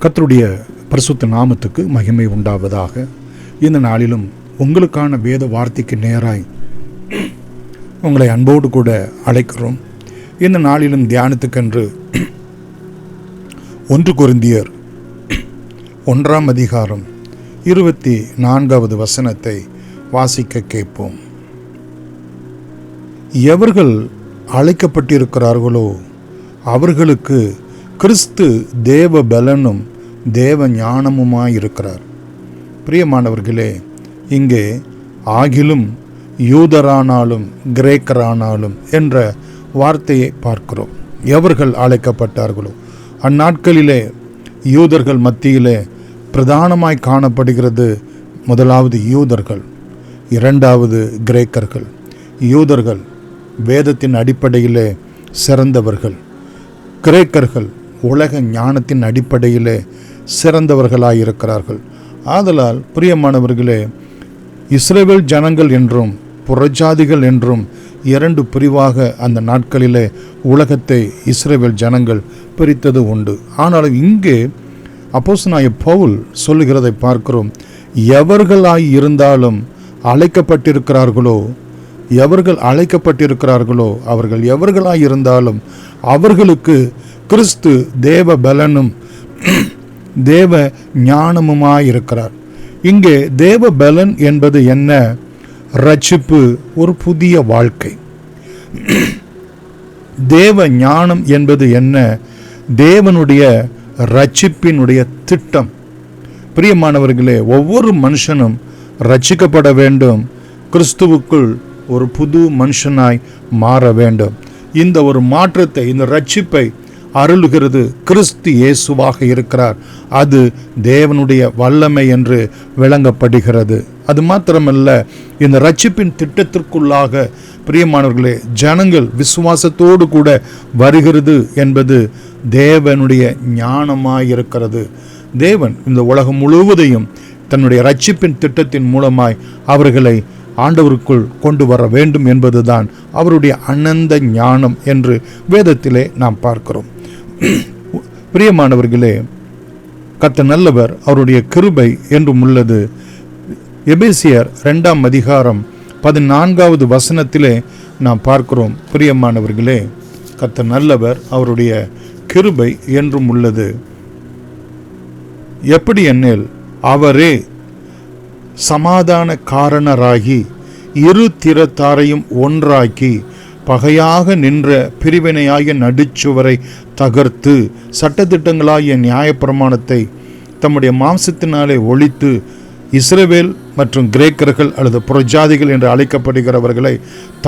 கர்த்தருடைய பரிசுத்த நாமத்துக்கு மகிமை உண்டாவதாக. இந்த நாளிலும் உங்களுக்கான வேத வார்த்தைக்கு நேராய் உங்களை அன்போடு கூட அழைக்கிறோம். இந்த நாளிலும் தியானத்துக்கென்று 1 கொரிந்தியர் 1 அதிகாரம் 24வது வசனத்தை வாசிக்க கேட்போம். எவர்கள் அழைக்கப்பட்டிருக்கிறார்களோ அவர்களுக்கு கிறிஸ்து தேவ பலனும் தேவ ஞானமுமாயிருக்கிறார். பிரியமானவர்களே, இங்கே ஆகிலும் யூதரானாலும் கிரேக்கரானாலும் என்ற வார்த்தையை பார்க்கிறோம். எவர்கள் அழைக்கப்பட்டார்களோ, அந்நாட்களிலே யூதர்கள் மத்தியிலே பிரதானமாய் காணப்படுகிறது. முதலாவது யூதர்கள், இரண்டாவது கிரேக்கர்கள். யூதர்கள் வேதத்தின் அடிப்படையிலே சிறந்தவர்கள், கிரேக்கர்கள் உலக ஞானத்தின் அடிப்படையிலே சிறந்தவர்களாயிருக்கிறார்கள். ஆதலால் பிரியமானவர்களே, இஸ்ரவேல் ஜனங்கள் என்றும் புறஜாதிகள் என்றும் 2 பிரிவாக அந்த நாட்களிலே உலகத்தை இஸ்ரவேல் ஜனங்கள் பிரித்தது உண்டு. ஆனாலும் இங்கே அப்போஸ்தலனாகிய பவுல் சொல்லுகிறதை பார்க்கிறோம். எவர்களாய் இருந்தாலும் அழைக்கப்பட்டிருக்கிறார்களோ, அவர்கள் எவர்களாய் இருந்தாலும் அவர்களுக்கு கிறிஸ்து தேவ பலனும் தேவ ஞானமுமாயிருக்கிறார். இங்கே தேவ பலன் என்பது என்ன? ரட்சிப்பு, ஒரு புதிய வாழ்க்கை. தேவ ஞானம் என்பது என்ன? தேவனுடைய ரட்சிப்பினுடைய திட்டம். பிரியமானவர்களே, ஒவ்வொரு மனுஷனும் ரட்சிக்கப்பட வேண்டும், கிறிஸ்துவுக்குள் ஒரு புது மனுஷனாய் மாற வேண்டும். இந்த ஒரு மாற்றத்தை, இந்த ரட்சிப்பை அருளுகிறது கிறிஸ்து இயேசுவாக இருக்கிறார். அது தேவனுடைய வல்லமை என்று விளங்கப்படுகிறது. அது மாத்திரமல்ல, இந்த ரட்சிப்பின் திட்டத்திற்குள்ளாக பிரியமானவர்களே ஜனங்கள் விசுவாசத்தோடு கூட வருகிறது என்பது தேவனுடைய ஞானமாயிருக்கிறது. தேவன் இந்த உலகம் முழுவதையும் தன்னுடைய ரட்சிப்பின் திட்டத்தின் மூலமாய் அவர்களை ஆண்டவருக்குள் கொண்டு வர வேண்டும் என்பதுதான் அவருடைய அனந்த ஞானம் என்று வேதத்திலே நாம் பார்க்கிறோம். பிரியமானவர்களே, கர்த்தர் நல்லவர், அவருடைய கிருபை என்றும் உள்ளது. எபேசியர் 2 அதிகாரம் 14வது வசனத்திலே நாம் பார்க்கிறோம். பிரியமானவர்களே, கர்த்தர் நல்லவர், அவருடைய கிருபை என்றும் உள்ளது. எப்படி எனில், அவரே சமாதான காரணராகி இரு திறத்தாரையும் ஒன்றாக்கி பகையாக நின்ற பிரிவினையாகிய நடுச்சுவரை தகர்த்து சட்டத்திட்டங்களாகிய நியாயப்பிரமாணத்தை தம்முடைய மாம்சத்தினாலே ஒழித்து இஸ்ரவேல் மற்றும் கிரேக்கர்கள் அல்லது புறஜாதிகள் என்று அழைக்கப்படுகிறவர்களை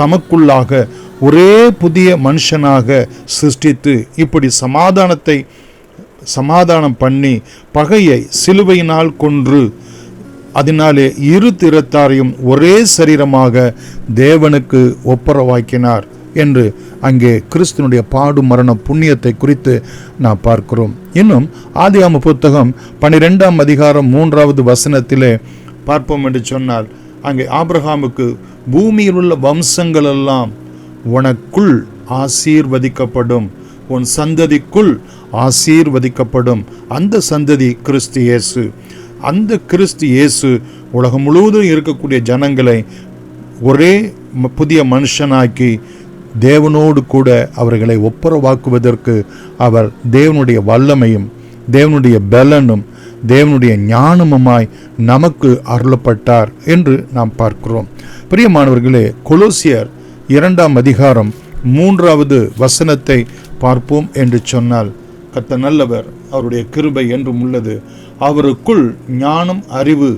தமக்குள்ளாக ஒரே புதிய மனுஷனாக சிருஷ்டித்து இப்படி சமாதானம் பண்ணி பகையை சிலுவையினால் கொன்று அதனாலே இரு திறத்தாரையும் ஒரே சரீரமாக தேவனுக்கு ஒப்புரவாக்கினார் என்று அங்கே கிறிஸ்துனுடைய பாடு மரண புண்ணியத்தை குறித்து நாம் பார்க்கிறோம். இன்னும் ஆதியாகம புத்தகம் 12 அதிகாரம் 3வது வசனத்திலே பார்ப்போம் என்று சொன்னால், அங்கே ஆபிரகாமுக்கு பூமியில் உள்ள வம்சங்கள் எல்லாம் உனக்குள் ஆசீர்வதிக்கப்படும், உன் சந்ததிக்குள் ஆசீர்வதிக்கப்படும். அந்த சந்ததி கிறிஸ்து இயேசு. அந்த கிறிஸ்து இயேசு உலகம் முழுவதும் இருக்கக்கூடிய ஜனங்களை ஒரே புதிய மனுஷனாக்கி தேவனோடு கூட அவர்களை ஒப்புரவாக்குவதற்கு அவர் தேவனுடைய வல்லமையும் தேவனுடைய பலனும் தேவனுடைய ஞானமுமாய் நமக்கு அருளப்பட்டார் என்று நாம் பார்க்கிறோம். பிரியமானவர்களே, கொலோசியர் 2 அதிகாரம் 3வது வசனத்தை பார்ப்போம் என்று சொன்னால், கர்த்தர் நல்லவர், அவருடைய கிருபை என்றும் உள்ளது. அவருக்குள் ஞானம், அறிவு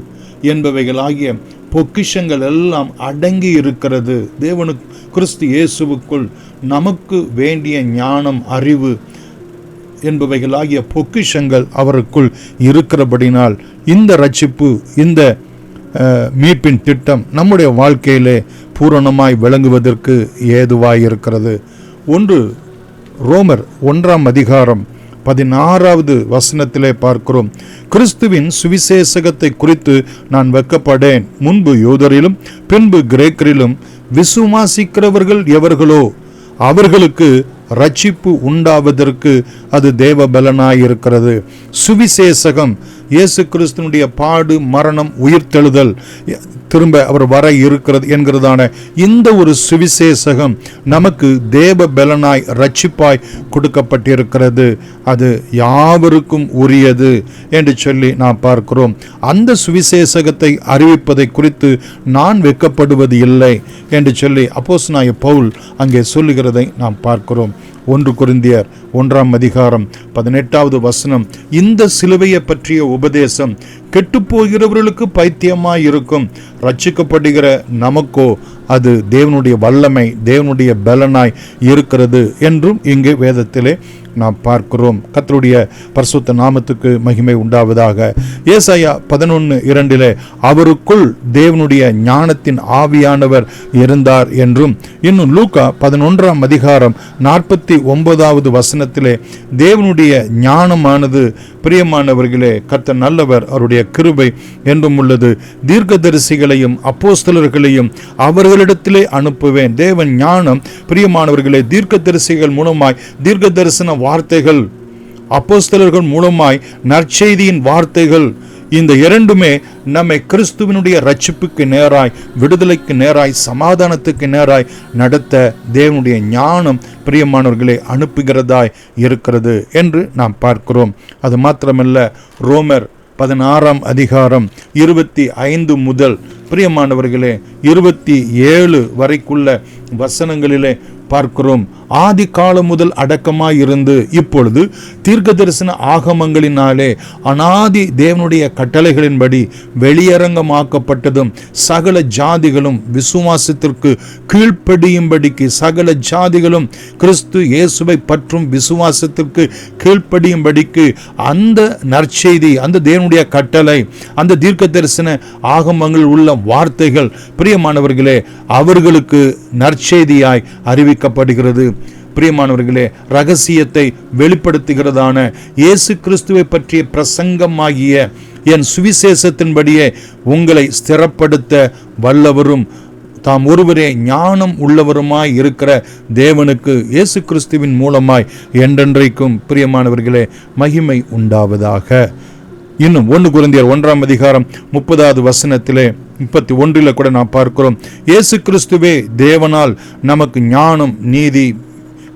என்பவைகளாகிய பொக்கிஷங்கள் எல்லாம் அடங்கி இருக்கிறது. தேவனுக்கு கிறிஸ்து இயேசுவுக்குள் நமக்கு வேண்டிய ஞானம், அறிவு என்பவைகளாகிய பொக்கிஷங்கள் அவருக்குள் இருக்கிறபடினால் இந்த ரட்சிப்பு, இந்த மீட்பின் திட்டம் நம்முடைய வாழ்க்கையிலே பூரணமாய் விளங்குவதற்கு ஏதுவாயிருக்கிறது. ரோமர் 1 அதிகாரம் 16வது வசனத்திலே பார்க்கிறோம். கிறிஸ்துவின் சுவிசேஷகத்தை குறித்து நான் வெட்கப்படேன். முன்பு யூதரிலும் பின்பு கிரேக்கரிலும் விசுவாசிக்கிறவர்கள் எவர்களோ அவர்களுக்கு ரட்சிப்பு உண்டாவதற்கு அது தேவ பலனாய் இருக்கிறது. சுவிசேஷகம், இயேசு கிறிஸ்துனுடைய பாடு, மரணம், உயிர்த்தெழுதல், திரும்ப அவர் வர இருக்கிறது என்கிறதான இந்த ஒரு சுவிசேஷகம் நமக்கு தேவ பலனாய் ரட்சிப்பாய் கொடுக்கப்பட்டிருக்கிறது. அது யாவருக்கும் உரியது என்று சொல்லி நாம் பார்க்கிறோம். அந்த சுவிசேஷகத்தை அறிவிப்பதை குறித்து நான் வெட்கப்படுவது இல்லை என்று சொல்லி அப்போஸ்தலனாகிய பவுல் அங்கே சொல்லுகிறதை நாம் பார்க்கிறோம். 1 கொரிந்தியர் 1:18 இந்த சிலுவையை பற்றிய உபதேசம் கெட்டுப்போகிறவர்களுக்கு பைத்தியமாய் இருக்கும், ரட்சிக்கப்படுகிற நமக்கோ அது தேவனுடைய வல்லமை, தேவனுடைய பலனாய் இருக்கிறது என்றும் இங்கே வேதத்திலே நாம் பார்க்கிறோம். கர்த்தருடைய பரிசுத்த நாமத்துக்கு மகிமை உண்டாவதாக. ஏசாயா 11:2 அவருக்குள் தேவனுடைய ஞானத்தின் ஆவியானவர் இருந்தார் என்றும், இன்னும் லூக்கா 11:49 தேவனுடைய ஞானமானது பிரியமானவர்களே கர்த்தர் நல்லவர், அவருடைய கிருபை என்றும் உள்ளது. தீர்க்கதரிசிகளையும் அப்போஸ்தலர்களையும் அவர்களிடத்திலே அனுப்புவேன். தேவன் ஞானம் பிரியமானவர்களே தீர்க்கதரிசிகள் மூலமாய் தீர்க்க தரிசன வார்த்தைகள், அப்போஸ்தலர்கள் மூலமாய் நற்செய்தியின் வார்த்தைகள், இந்த இரண்டுமே நம்மை கிறிஸ்துவினுடைய ரட்சிப்புக்கு நேராய், விடுதலைக்கு நேராய், சமாதானத்துக்கு நேராய் நடத்த தேவனுடைய ஞானம் பிரியமானவர்களை அனுப்புகிறதாய் இருக்கிறது என்று நாம் பார்க்கிறோம். அது மாத்திரமல்ல, ரோமர் 16:25 முதல் பிரியமானவர்களே 27 வரைக்குள்ள வசனங்களிலே பார்க்கிறோம். ஆதி காலம் முதல் அடக்கமாயிருந்து இப்பொழுது தீர்க்க தரிசன ஆகமங்களினாலே அனாதி தேவனுடைய கட்டளைகளின்படி வெளியரங்கமாக்கப்பட்டதும் சகல ஜாதிகளும் விசுவாசத்திற்கு கீழ்ப்படியும்படிக்கு, சகல ஜாதிகளும் கிறிஸ்து இயேசுவை பற்றும் விசுவாசத்திற்கு கீழ்ப்படியும்படிக்கு அந்த நற்செய்தி, அந்த தேவனுடைய கட்டளை, அந்த தீர்க்க தரிசன ஆகமங்கள் உள்ள வார்த்தைகள் பிரியமானவர்களே அவர்களுக்கு நற்செய்தியாய் அறிவிக்கப்படுகிறது. பிரியமானவர்களே, ரகசியத்தை வெளிப்படுத்துகிறதான இயேசு கிறிஸ்துவை பற்றிய பிரசங்கமாகிய என் சுவிசேஷத்தின்படியே உங்களை ஸ்திரப்படுத்த வல்லவரும் தாம் ஒருவரே ஞானம் உள்ளவருமாய் இருக்கிற தேவனுக்கு இயேசு கிறிஸ்துவின் மூலமாய் என்றென்றைக்கும் பிரியமானவர்களே மகிமை உண்டாவதாக. இன்னும் 1 கொரிந்தியர் 1:30 கூட நாம் பார்க்கிறோம். இயேசு கிறிஸ்துவே தேவனால் நமக்கு ஞானம், நீதி,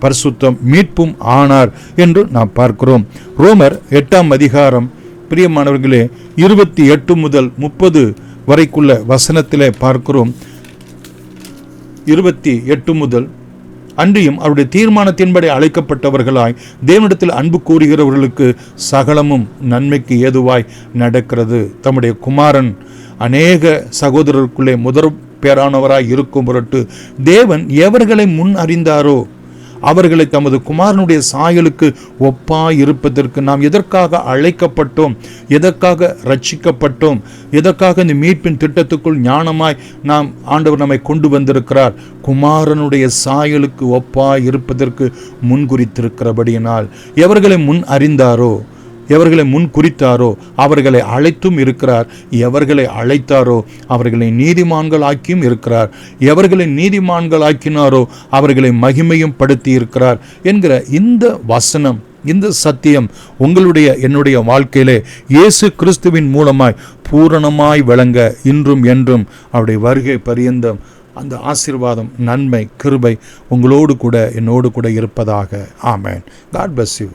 பரிசுத்தம், மீட்பும் ஆனார் என்று நாம் பார்க்கிறோம். ரோமர் 8 பிரியமானவர்களே 28 முதல் 30 வரைக்குள்ள வசனத்திலே பார்க்கிறோம். 28 முதல், அன்றியும் அவருடைய தீர்மானத்தின்படி அழைக்கப்பட்டவர்களாய் தேவனிடத்தில் அன்பு கூறுகிறவர்களுக்கு சகலமும் நன்மைக்கு ஏதுவாய் நடக்கிறது. தம்முடைய குமாரன் அநேக சகோதரருக்குள்ளே முதற் பேரானவராய் இருக்கும் பொருட்டு தேவன் எவர்களை முன் அறிந்தாரோ அவர்களை தமது குமாரனுடைய சாயலுக்கு ஒப்பாய் இருப்பதற்கு நாம் எதற்காக அழைக்கப்பட்டோம், எதற்காக ரட்சிக்கப்பட்டோம், எதற்காக இந்த மீட்பின் திட்டத்துக்குள் ஞானமாய் நாம் ஆண்டவர் நம்மை கொண்டு வந்திருக்கிறார், குமாரனுடைய சாயலுக்கு ஒப்பாய் இருப்பதற்கு முன்குறித்திருக்கிறபடியினால் எவர்களை முன் அறிந்தாரோ, எவர்களை முன் குறித்தாரோ அவர்களை அழைத்தும் இருக்கிறார், எவர்களை அழைத்தாரோ அவர்களை நீதிமான்கள் ஆக்கியும் இருக்கிறார், எவர்களை நீதிமான்கள் ஆக்கினாரோ அவர்களை மகிமையும் படுத்தி இருக்கிறார் என்கிற இந்த வசனம், இந்த சத்தியம் உங்களுடைய என்னுடைய வாழ்க்கையிலே இயேசு கிறிஸ்துவின் மூலமாய் பூரணமாய் விளங்க இன்றும் என்றும் அவருடைய வருகை பரியந்தம் அந்த ஆசீர்வாதம், நன்மை, கிருபை உங்களோடு கூட என்னோடு கூட இருப்பதாக. ஆமென். God bless you.